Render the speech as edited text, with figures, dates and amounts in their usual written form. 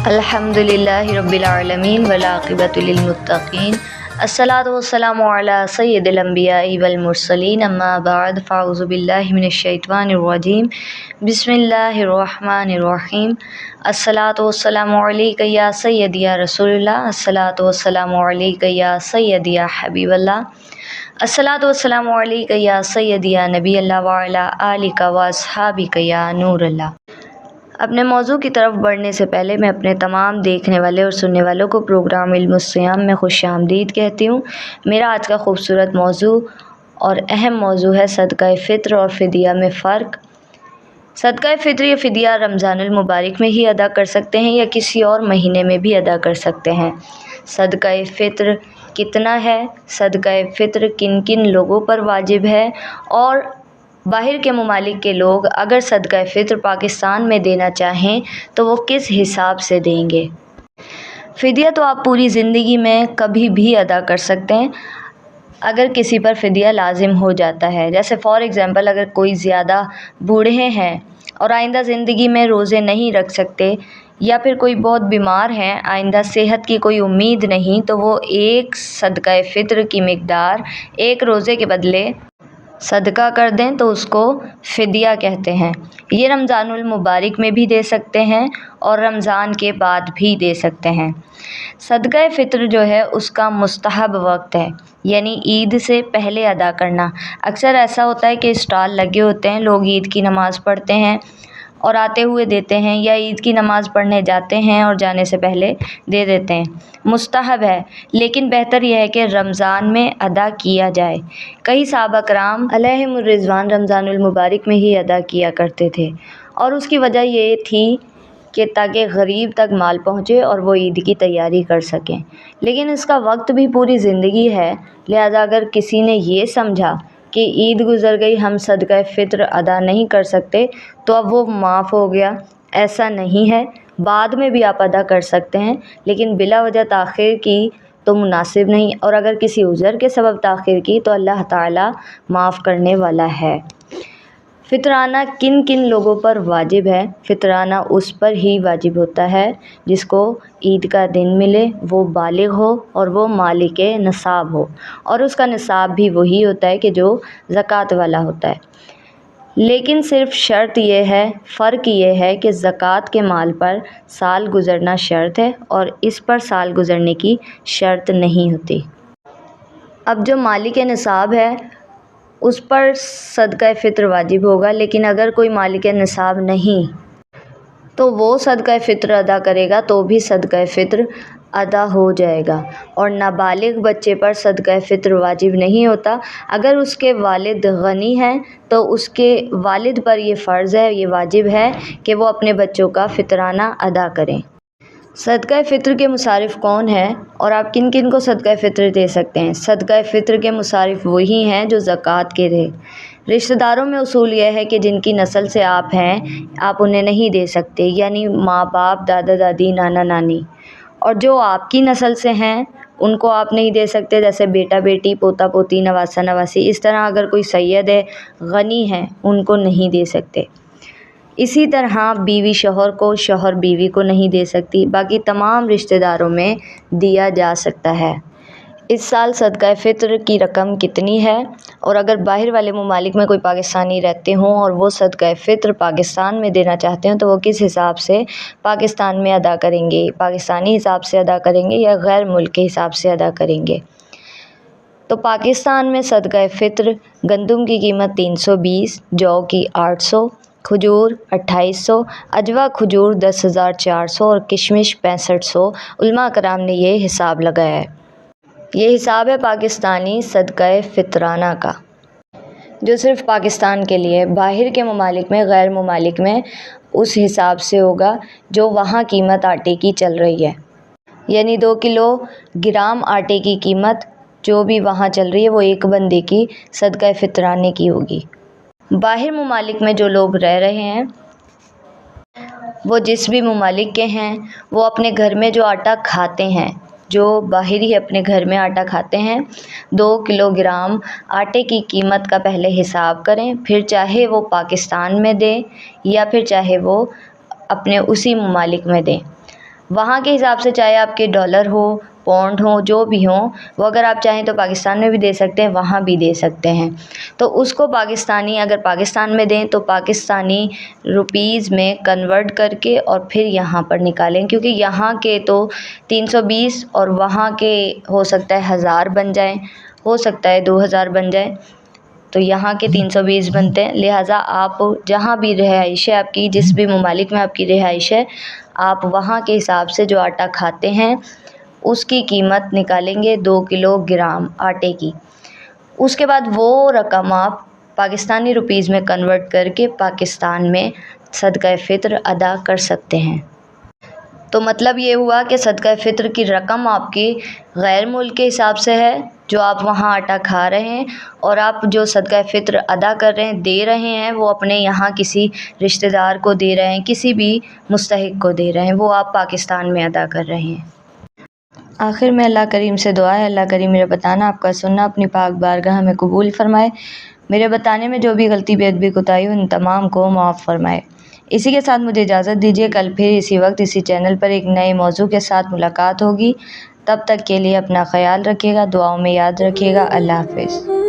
الحمدللہ رب العالمین والعاقبۃ للمتقین الصلاۃ والسلام علی سید الانبیاء والمرسلین اما بعد فاعوذ باللہ من الشیطان الرجیم بسم اللہ الرحمن الرحیم الصلاۃ والسلام علیک یا سیدی یا رسول اللہ، الصلاۃ والسلام علیک یا سیدی یا حبیب اللہ، الصلاۃ والسلام علیک یا سیدی یا نبی اللہ وعلی آلک واصحابک یا نور اللہ۔ اپنے موضوع کی طرف بڑھنے سے پہلے میں اپنے تمام دیکھنے والے اور سننے والوں کو پروگرام علم الصیام میں خوش آمدید کہتی ہوں۔ میرا آج کا خوبصورت موضوع اور اہم موضوع ہے صدقہ فطر اور فدیہ میں فرق۔ صدقہ فطر یا فدیہ رمضان المبارک میں ہی ادا کر سکتے ہیں یا کسی اور مہینے میں بھی ادا کر سکتے ہیں۔ صدقہ فطر کتنا ہے، صدقہ فطر کن کن لوگوں پر واجب ہے، اور باہر کے ممالک کے لوگ اگر صدقہ فطر پاکستان میں دینا چاہیں تو وہ کس حساب سے دیں گے۔ فدیہ تو آپ پوری زندگی میں کبھی بھی ادا کر سکتے ہیں اگر کسی پر فدیہ لازم ہو جاتا ہے۔ جیسے فار ایگزامپل اگر کوئی زیادہ بوڑھے ہیں اور آئندہ زندگی میں روزے نہیں رکھ سکتے، یا پھر کوئی بہت بیمار ہیں، آئندہ صحت کی کوئی امید نہیں، تو وہ ایک صدقہ فطر کی مقدار ایک روزے کے بدلے صدقہ کر دیں تو اس کو فدیہ کہتے ہیں۔ یہ رمضان المبارک میں بھی دے سکتے ہیں اور رمضان کے بعد بھی دے سکتے ہیں۔ صدقہ فطر جو ہے اس کا مستحب وقت ہے، یعنی عید سے پہلے ادا کرنا۔ اکثر ایسا ہوتا ہے کہ اسٹال لگے ہوتے ہیں، لوگ عید کی نماز پڑھتے ہیں اور آتے ہوئے دیتے ہیں، یا عید کی نماز پڑھنے جاتے ہیں اور جانے سے پہلے دے دیتے ہیں۔ مستحب ہے، لیکن بہتر یہ ہے کہ رمضان میں ادا کیا جائے۔ کئی صحابہ کرام علیہم الرضوان رمضان المبارک میں ہی ادا کیا کرتے تھے، اور اس کی وجہ یہ تھی کہ تاکہ غریب تک مال پہنچے اور وہ عید کی تیاری کر سکیں۔ لیکن اس کا وقت بھی پوری زندگی ہے، لہذا اگر کسی نے یہ سمجھا کہ عید گزر گئی، ہم صدقہ فطر ادا نہیں کر سکتے، تو اب وہ معاف ہو گیا۔ ایسا نہیں ہے، بعد میں بھی آپ ادا کر سکتے ہیں، لیکن بلا وجہ تاخیر کی تو مناسب نہیں، اور اگر کسی عذر کے سبب تاخیر کی تو اللہ تعالیٰ معاف کرنے والا ہے۔ فطرانہ کن کن لوگوں پر واجب ہے؟ فطرانہ اس پر ہی واجب ہوتا ہے جس کو عید کا دن ملے، وہ بالغ ہو اور وہ مالک نصاب ہو، اور اس کا نصاب بھی وہی ہوتا ہے کہ جو زکوٰۃ والا ہوتا ہے۔ لیکن صرف شرط یہ ہے، فرق یہ ہے کہ زکوٰۃ کے مال پر سال گزرنا شرط ہے اور اس پر سال گزرنے کی شرط نہیں ہوتی۔ اب جو مالک نصاب ہے اس پر صدقہ فطر واجب ہوگا، لیکن اگر کوئی مالک نصاب نہیں تو وہ صدقہ فطر ادا کرے گا تو بھی صدقہ فطر ادا ہو جائے گا، اور نابالغ بچے پر صدقہ فطر واجب نہیں ہوتا۔ اگر اس کے والد غنی ہیں تو اس کے والد پر یہ فرض ہے، یہ واجب ہے کہ وہ اپنے بچوں کا فطرانہ ادا کریں۔ صدقہ فطر کے مصارف کون ہیں اور آپ کن کن کو صدقہ فطر دے سکتے ہیں؟ صدقہ فطر کے مصارف وہی ہیں جو زکوٰۃ کے تھے۔ رشتہ داروں میں اصول یہ ہے کہ جن کی نسل سے آپ ہیں آپ انہیں نہیں دے سکتے، یعنی ماں باپ، دادا دادی، نانا نانی، اور جو آپ کی نسل سے ہیں ان کو آپ نہیں دے سکتے، جیسے بیٹا بیٹی، پوتا پوتی، نواسہ نواسی۔ اس طرح اگر کوئی سید ہے، غنی ہے، ان کو نہیں دے سکتے۔ اسی طرح بیوی شوہر کو، شوہر بیوی کو نہیں دے سکتی، باقی تمام رشتہ داروں میں دیا جا سکتا ہے۔ اس سال صدقہ فطر کی رقم کتنی ہے، اور اگر باہر والے ممالک میں کوئی پاکستانی رہتے ہوں اور وہ صدقہ فطر پاکستان میں دینا چاہتے ہیں تو وہ کس حساب سے پاکستان میں ادا کریں گے؟ پاکستانی حساب سے ادا کریں گے یا غیر ملک کے حساب سے ادا کریں گے؟ تو پاکستان میں صدقہ فطر گندم کی قیمت 320، جو کی 800، کھجور 2800، اجوا کھجور 10,400 اور کشمش 6500۔ علماء کرام نے یہ حساب لگایا ہے۔ یہ حساب ہے پاکستانی صدقہ فطرانہ کا، جو صرف پاکستان کے لیے، باہر کے ممالک میں، غیر ممالک میں اس حساب سے ہوگا جو وہاں قیمت آٹے کی چل رہی ہے، یعنی 2 کلو گرام آٹے کی قیمت جو بھی وہاں چل رہی ہے وہ ایک بندے کی صدقہ فطرانے کی ہوگی۔ باہر ممالک میں جو لوگ رہ رہے ہیں، وہ جس بھی ممالک کے ہیں، وہ اپنے گھر میں جو آٹا کھاتے ہیں جو باہری اپنے گھر میں آٹا کھاتے ہیں 2 کلو گرام آٹے کی قیمت کا پہلے حساب کریں، پھر چاہے وہ پاکستان میں دیں یا پھر چاہے وہ اپنے اسی ممالک میں دیں، وہاں کے حساب سے، چاہے آپ کے ڈالر ہو، پاؤنڈ ہو، جو بھی ہوں، وہ اگر آپ چاہیں تو پاکستان میں بھی دے سکتے ہیں، وہاں بھی دے سکتے ہیں۔ تو اس کو اگر پاکستان میں دیں تو پاکستانی روپیز میں کنورٹ کر کے اور پھر یہاں پر نکالیں، کیونکہ یہاں کے تو 320 اور وہاں کے ہو سکتا ہے 1000 بن جائیں، ہو سکتا ہے 2000 بن جائیں، تو یہاں کے 320 بنتے ہیں۔ لہٰذا آپ جہاں بھی رہائش ہے آپ کی، جس بھی ممالک میں آپ کی رہائش ہے، آپ وہاں کے حساب سے جو آٹا کھاتے ہیں اس کی قیمت نکالیں گے 2 کلو گرام آٹے کی۔ اس کے بعد وہ رقم آپ پاکستانی روپیز میں کنورٹ کر کے پاکستان میں صدقہ فطر ادا کر سکتے ہیں۔ تو مطلب یہ ہوا کہ صدقہ فطر کی رقم آپ کی غیر ملک کے حساب سے ہے، جو آپ وہاں آٹا کھا رہے ہیں، اور آپ جو صدقہ فطر ادا کر رہے ہیں، دے رہے ہیں، وہ اپنے یہاں کسی رشتہ دار کو دے رہے ہیں، کسی بھی مستحق کو دے رہے ہیں، وہ آپ پاکستان میں ادا کر رہے ہیں۔ آخر میں اللہ کریم سے دعا ہے، اللہ کریم میرا بتانا آپ کا سننا اپنی پاک بارگاہ میں قبول فرمائے، میرے بتانے میں جو بھی غلطی بے ادبی کوتاہی ان تمام کو معاف فرمائے۔ اسی کے ساتھ مجھے اجازت دیجیے، کل پھر اسی وقت اسی چینل پر ایک نئے موضوع کے ساتھ ملاقات ہوگی۔ تب تک کے لیے اپنا خیال رکھیے گا، دعاؤں میں یاد رکھیے گا۔ اللہ حافظ۔